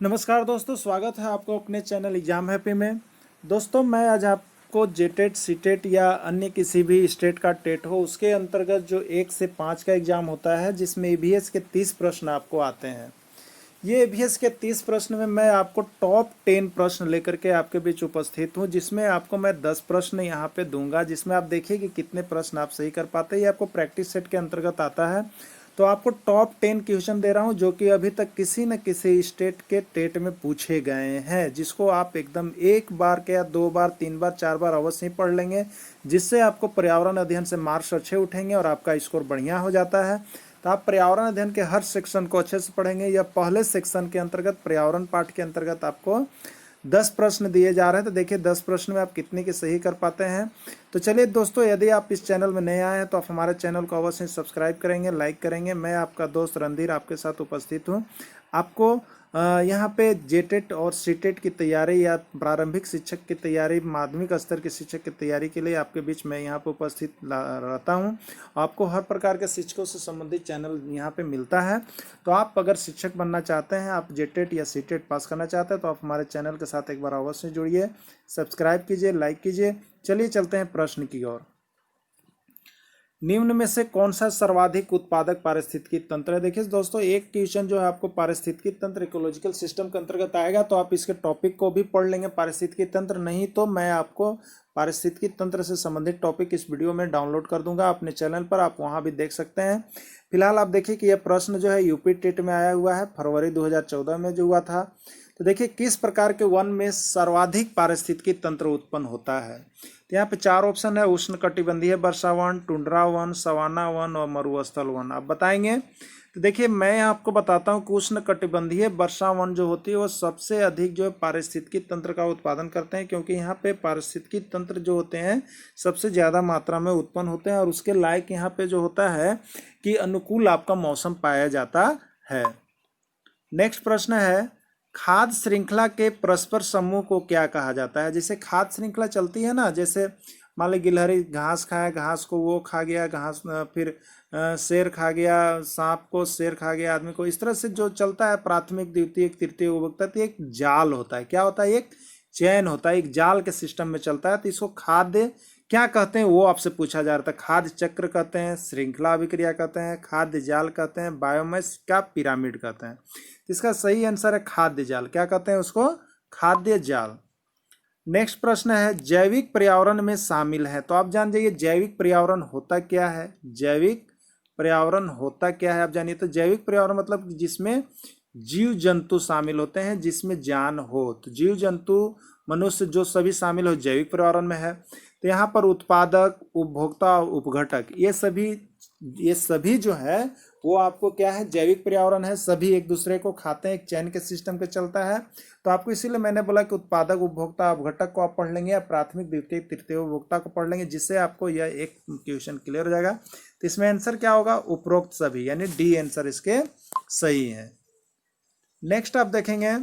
नमस्कार दोस्तों, स्वागत है आपको अपने चैनल एग्जाम हैप्पी में। दोस्तों, मैं आज आपको जेटेट सीटेट या अन्य किसी भी स्टेट का टेट हो उसके अंतर्गत जो 1 से 5 का एग्ज़ाम होता है जिसमें ईवीएस के 30 प्रश्न आपको आते हैं। ये ईवीएस के 30 प्रश्न में मैं आपको टॉप 10 प्रश्न लेकर के आपके बीच उपस्थित हूँ, जिसमें आपको मैं 10 प्रश्न यहाँ पे दूंगा, जिसमें आप देखिए कि कितने प्रश्न आप सही कर पाते हैं। ये आपको प्रैक्टिस सेट के अंतर्गत आता है। तो आपको टॉप 10 क्वेश्चन दे रहा हूँ जो कि अभी तक किसी न किसी स्टेट के टेट में पूछे गए हैं, जिसको आप एकदम एक बार के या 2 बार 3 बार 4 बार अवश्य ही पढ़ लेंगे, जिससे आपको पर्यावरण अध्ययन से मार्क्स अच्छे उठेंगे और आपका स्कोर बढ़िया हो जाता है। तो आप पर्यावरण अध्ययन के हर सेक्शन को अच्छे से पढ़ेंगे। या पहले सेक्शन के अंतर्गत पर्यावरण पाठ के अंतर्गत आपको 10 प्रश्न दिए जा रहे हैं। तो देखिए 10 प्रश्न में आप कितने के सही कर पाते हैं। तो चलिए दोस्तों, यदि आप इस चैनल में नए आए हैं तो आप हमारे चैनल को अवश्य सब्सक्राइब करेंगे, लाइक करेंगे। मैं आपका दोस्त रणधीर आपके साथ उपस्थित हूँ। आपको यहाँ पे जेटेट और सीटेट की तैयारी या प्रारंभिक शिक्षक की तैयारी, माध्यमिक स्तर के शिक्षक की तैयारी के लिए आपके बीच में यहाँ पे उपस्थित रहता हूँ। आपको हर प्रकार के शिक्षकों से संबंधित चैनल यहाँ पे मिलता है। तो आप अगर शिक्षक बनना चाहते हैं, आप जेटेट या सीटेट पास करना चाहते हैं, तो आप हमारे चैनल के साथ एक बार अवश्य जुड़िए, सब्सक्राइब कीजिए, लाइक कीजिए। चलिए चलते हैं प्रश्न की ओर। निम्न में से कौन सा सर्वाधिक उत्पादक पारिस्थितिकी तंत्र है? देखिए दोस्तों, एक क्वेश्चन जो है आपको पारिस्थितिकी तंत्र इकोलॉजिकल सिस्टम के अंतर्गत आएगा, तो आप इसके टॉपिक को भी पढ़ लेंगे। पारिस्थितिकी तंत्र नहीं तो मैं आपको पारिस्थितिकी तंत्र से संबंधित टॉपिक इस वीडियो में डाउनलोड कर दूंगा अपने चैनल पर, आप वहां भी देख सकते हैं। फिलहाल आप देखिए कि यह प्रश्न जो है यूपी टेट में आया हुआ है, फरवरी 2014 में जो हुआ था। तो देखिए, किस प्रकार के वन में सर्वाधिक पारिस्थितिकी तंत्र उत्पन्न होता है? तो यहाँ पे 4 ऑप्शन है: उष्णकटिबंधीय वर्षा वन, टुंड्रा वन, सवाना वन और मरुस्थल वन। आप बताएंगे। तो देखिए, मैं आपको बताता हूँ कि उष्णकटिबंधीय वर्षा वन जो होती है वो सबसे अधिक जो है पारिस्थितिकी तंत्र का उत्पादन करते हैं, क्योंकि यहाँ पे पारिस्थितिकी तंत्र जो होते हैं सबसे ज़्यादा मात्रा में उत्पन्न होते हैं। और उसके लायक यहाँ पे जो होता है कि अनुकूल आपका मौसम पाया जाता है। नेक्स्ट प्रश्न है, खाद्य श्रृंखला के परस्पर समूह को क्या कहा जाता है? जैसे खाद्य श्रृंखला चलती है ना, जैसे मान ली गिलहरी घास खाए, घास को वो खा गया, घास फिर शेर खा गया, सांप को शेर खा गया, आदमी को, इस तरह से जो चलता है प्राथमिक द्वितीयक तृतीयक उपभोक्ता, तो एक जाल होता है। क्या होता है? एक चैन होता है, एक जाल के सिस्टम में चलता है। तो इसको खाद्य क्या कहते हैं वो आपसे पूछा जा रहा था। खाद्य चक्र कहते हैं, श्रृंखला अभिक्रिया कहते हैं, खाद्य जाल कहते हैं, बायोमास का पिरामिड कहते हैं। इसका सही आंसर है खाद्य जाल। क्या कहते हैं उसको? खाद्य जाल। नेक्स्ट प्रश्न है, जैविक पर्यावरण में शामिल है। तो आप जान जाइए जैविक पर्यावरण होता क्या है। जैविक पर्यावरण होता क्या है आप जानिए। तो जैविक पर्यावरण मतलब जिसमें जीव जंतु शामिल होते हैं, जिसमें जान हो। तो जीव जंतु, मनुष्य, जो सभी शामिल हो जैविक पर्यावरण में है। तो यहाँ पर उत्पादक, उपभोक्ता, उपघटक, ये सभी जो है वो आपको क्या है? जैविक पर्यावरण है। सभी एक दूसरे को खाते हैं, एक चैन के सिस्टम के चलता है। तो आपको इसीलिए मैंने बोला कि उत्पादक, उपभोक्ता, अपघटक को आप पढ़ लेंगे या प्राथमिक द्वितीय तृतीय उपभोक्ता को पढ़ लेंगे, जिससे आपको यह एक क्वेश्चन क्लियर हो जाएगा। तो इसमें आंसर क्या होगा? उपरोक्त सभी, यानी डी आंसर इसके सही है। नेक्स्ट आप देखेंगे,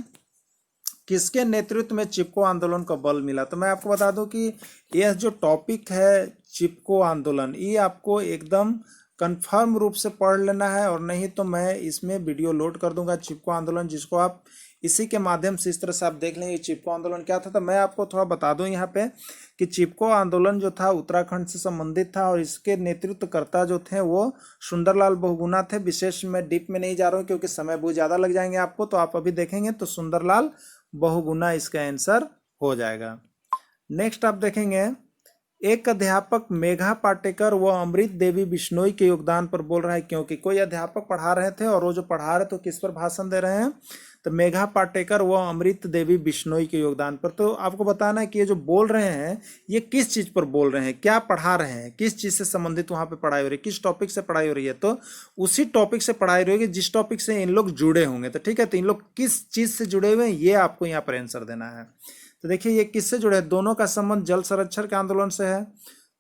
किसके नेतृत्व में चिपको आंदोलन को बल मिला? तो मैं आपको बता दूं कि यह जो टॉपिक है चिपको आंदोलन, ये आपको एकदम कंफर्म रूप से पढ़ लेना है, और नहीं तो मैं इसमें वीडियो लोड कर दूंगा चिपको आंदोलन, जिसको आप इसी के माध्यम से इस तरह से आप देख लेंगे चिपको आंदोलन क्या था। तो मैं आपको थोड़ा बता दूं यहाँ पे कि चिपको आंदोलन जो था उत्तराखंड से संबंधित था, और इसके नेतृत्वकर्ता जो थे वो सुंदरलाल बहुगुणा थे। विशेष मैं डीप में नहीं जा रहा हूँ क्योंकि समय बहुत ज़्यादा लग जाएंगे आपको, तो आप अभी देखेंगे तो सुंदरलाल बहुगुना इसका आंसर हो जाएगा। नेक्स्ट आप देखेंगे, एक अध्यापक मेघा पाटेकर व अमृत देवी बिश्नोई के योगदान पर बोल रहा है, क्योंकि कोई अध्यापक पढ़ा रहे थे और वो जो पढ़ा रहे तो किस पर भाषण दे रहे हैं? तो मेघा पाटेकर व अमृत देवी बिश्नोई के योगदान पर। तो आपको बताना है कि ये जो बोल रहे हैं ये किस चीज पर बोल रहे हैं, क्या पढ़ा रहे हैं, किस चीज से संबंधित वहां पे पढ़ाई हो रही है, किस टॉपिक से पढ़ाई हो रही है। तो उसी टॉपिक से पढ़ाई हो रही है जिस टॉपिक से इन लोग जुड़े होंगे। तो ठीक है, तो इन लोग किस चीज से जुड़े हुए हैं ये आपको यहाँ पर आंसर देना है। तो देखिए ये किससे जुड़े हैं? दोनों का संबंध जल संरक्षण के आंदोलन से है,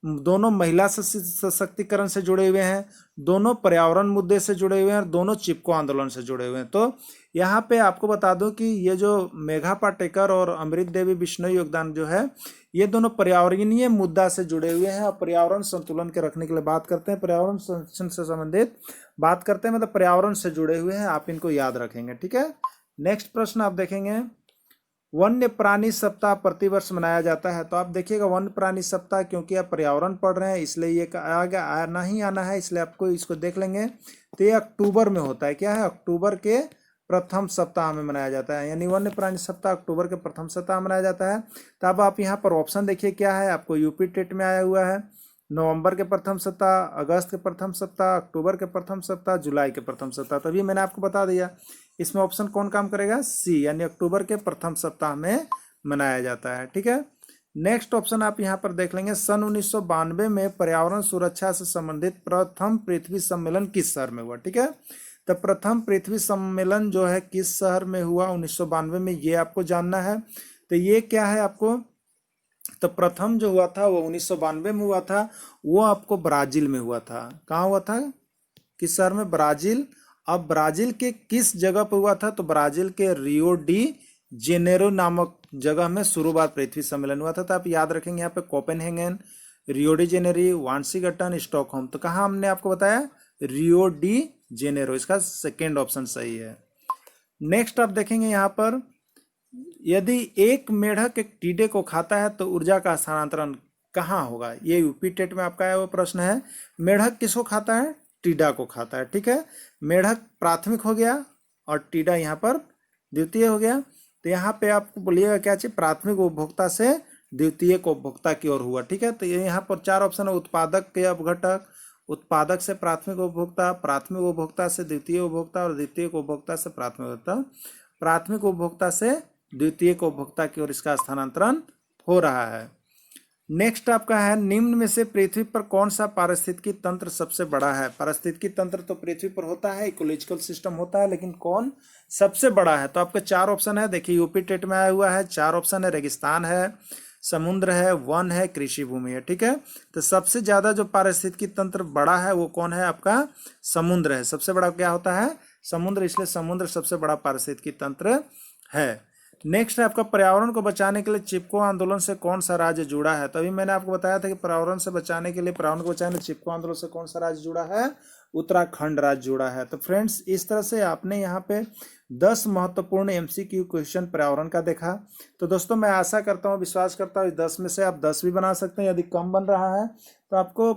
दोनों महिला सशक्तिकरण से जुड़े हुए हैं, दोनों पर्यावरण मुद्दे से जुड़े हुए हैं, और दोनों चिपको आंदोलन से जुड़े हुए हैं। तो यहाँ पे आपको बता दूं कि ये जो मेघा पाटेकर और अमृत देवी बिश्नोई योगदान जो है, ये दोनों पर्यावरणीय मुद्दा से जुड़े हुए हैं और पर्यावरण संतुलन के रखने के लिए बात करते हैं, पर्यावरण संरक्षण से संबंधित बात करते हैं, मतलब पर्यावरण से जुड़े हुए हैं। आप इनको याद रखेंगे, ठीक है। नेक्स्ट प्रश्न आप देखेंगे, वन्य प्राणी सप्ताह प्रतिवर्ष मनाया जाता है। तो आप देखिएगा वन्य प्राणी सप्ताह, क्योंकि आप पर्यावरण पढ़ रहे हैं इसलिए ये आगे आना ही आना है, इसलिए आपको इसको देख लेंगे। तो ये अक्टूबर में होता है, क्या है, अक्टूबर के प्रथम सप्ताह में मनाया जाता है, यानी वन्य प्राणी सप्ताह अक्टूबर के प्रथम सप्ताह में मनाया जाता है। तो अब आप यहाँ पर ऑप्शन देखिए क्या है, आपको यूपी टेट में आया हुआ है, नवंबर के प्रथम सप्ताह, अगस्त के प्रथम सप्ताह, अक्टूबर के प्रथम सप्ताह, जुलाई के प्रथम सप्ताह। तभी मैंने आपको बता दिया इसमें ऑप्शन कौन काम करेगा, सी, यानी अक्टूबर के प्रथम सप्ताह में मनाया जाता है। ठीक है, नेक्स्ट ऑप्शन आप यहाँ पर देख लेंगे, सन 1992 में पर्यावरण सुरक्षा से संबंधित प्रथम पृथ्वी सम्मेलन किस शहर में हुआ। ठीक है, तो प्रथम पृथ्वी सम्मेलन जो है किस शहर में हुआ 1992 में, ये आपको जानना है। तो ये क्या है आपको, तो प्रथम जो हुआ था वो 1992 में हुआ था, वो आपको ब्राजील में हुआ था। कहाँ हुआ था, किस शहर में, ब्राजील। अब ब्राजील के किस जगह पर हुआ था, तो ब्राजील के रियो डी जेनेरो नामक जगह में शुरुआत पृथ्वी सम्मेलन हुआ था। तो आप याद रखेंगे यहाँ पे Copenhagen, Rio de Janeiro, Washington, Stockholm. तो कहाँ हमने आपको बताया, रियो डी जेनेरो, इसका सेकेंड ऑप्शन सही है। नेक्स्ट आप देखेंगे यहाँ पर, यदि एक मेढक एक टीडे को खाता है तो ऊर्जा का स्थानांतरण कहाँ होगा। ये यूपी टेट में आपका है वो प्रश्न है। मेढक किसको खाता है, टीडा को खाता है। ठीक है, मेढक प्राथमिक हो गया और टीडा यहाँ पर द्वितीय हो गया। तो यहाँ पे आपको बोलिएगा क्या चाहिए, प्राथमिक उपभोक्ता से द्वितीय उपभोक्ता की ओर हुआ। ठीक है, तो ये यहाँ पर चार ऑप्शन है, उत्पादक के अपघटक, उत्पादक से प्राथमिक उपभोक्ता, प्राथमिक उपभोक्ता से द्वितीय उपभोक्ता और द्वितीय उपभोक्ता से प्राथमिक उपभोक्ता, प्राथमिक उपभोक्ता से द्वितीय उपभोक्ता की ओर इसका स्थानांतरण हो रहा है। नेक्स्ट आपका है, निम्न में से पृथ्वी पर कौन सा पारिस्थितिकी तंत्र सबसे बड़ा है। पारिस्थितिकी तंत्र तो पृथ्वी पर होता है, इकोलॉजिकल सिस्टम होता है, लेकिन कौन सबसे बड़ा है। तो आपके चार ऑप्शन है, देखिए यूपी टेट में आया हुआ है, चार ऑप्शन है, रेगिस्तान है, समुद्र है, वन है, कृषि भूमि है। ठीक है, तो सबसे ज्यादा जो पारिस्थितिकी तंत्र बड़ा है वो कौन है, आपका समुद्र है। सबसे बड़ा क्या होता है, समुद्र, इसलिए समुद्र सबसे बड़ा पारिस्थितिकी तंत्र है। नेक्स्ट है आपका, पर्यावरण को बचाने के लिए चिपको आंदोलन से कौन सा राज्य जुड़ा है। तो अभी मैंने आपको बताया था कि पर्यावरण से बचाने के लिए, पर्यावरण को बचाने चिपको आंदोलन से कौन सा राज्य जुड़ा है, उत्तराखंड राज्य जुड़ा है। तो फ्रेंड्स, इस तरह से आपने यहाँ पे 10 महत्वपूर्ण एमसीक्यू क्वेश्चन पर्यावरण का देखा। तो दोस्तों मैं आशा करता हूँ, विश्वास करता हूँ 10 में से आप 10 भी बना सकते हैं। यदि कम बन रहा है तो आपको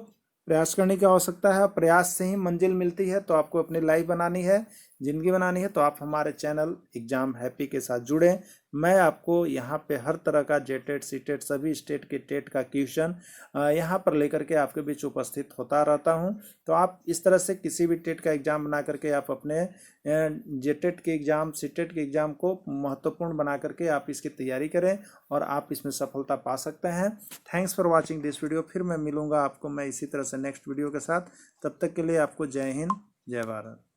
प्रयास करने की आवश्यकता है, प्रयास से ही मंजिल मिलती है। तो आपको अपनी लाइफ बनानी है, जिंदगी बनानी है, तो आप हमारे चैनल एग्जाम हैप्पी के साथ जुड़ें। मैं आपको यहाँ पे हर तरह का जेटेट सीटेट सभी स्टेट के टेट का क्वेश्चन यहाँ पर लेकर के आपके बीच उपस्थित होता रहता हूँ। तो आप इस तरह से किसी भी टेट का एग्जाम बना करके आप अपने जेटेट के एग्जाम सीटेट के एग्जाम को महत्वपूर्ण बना करके आप इसकी तैयारी करें और आप इसमें सफलता पा सकते हैं। Thanks for watching this video. फिर मैं मिलूंगा आपको मैं इसी तरह से नेक्स्ट वीडियो के साथ। तब तक के लिए आपको जय हिंद, जय भारत।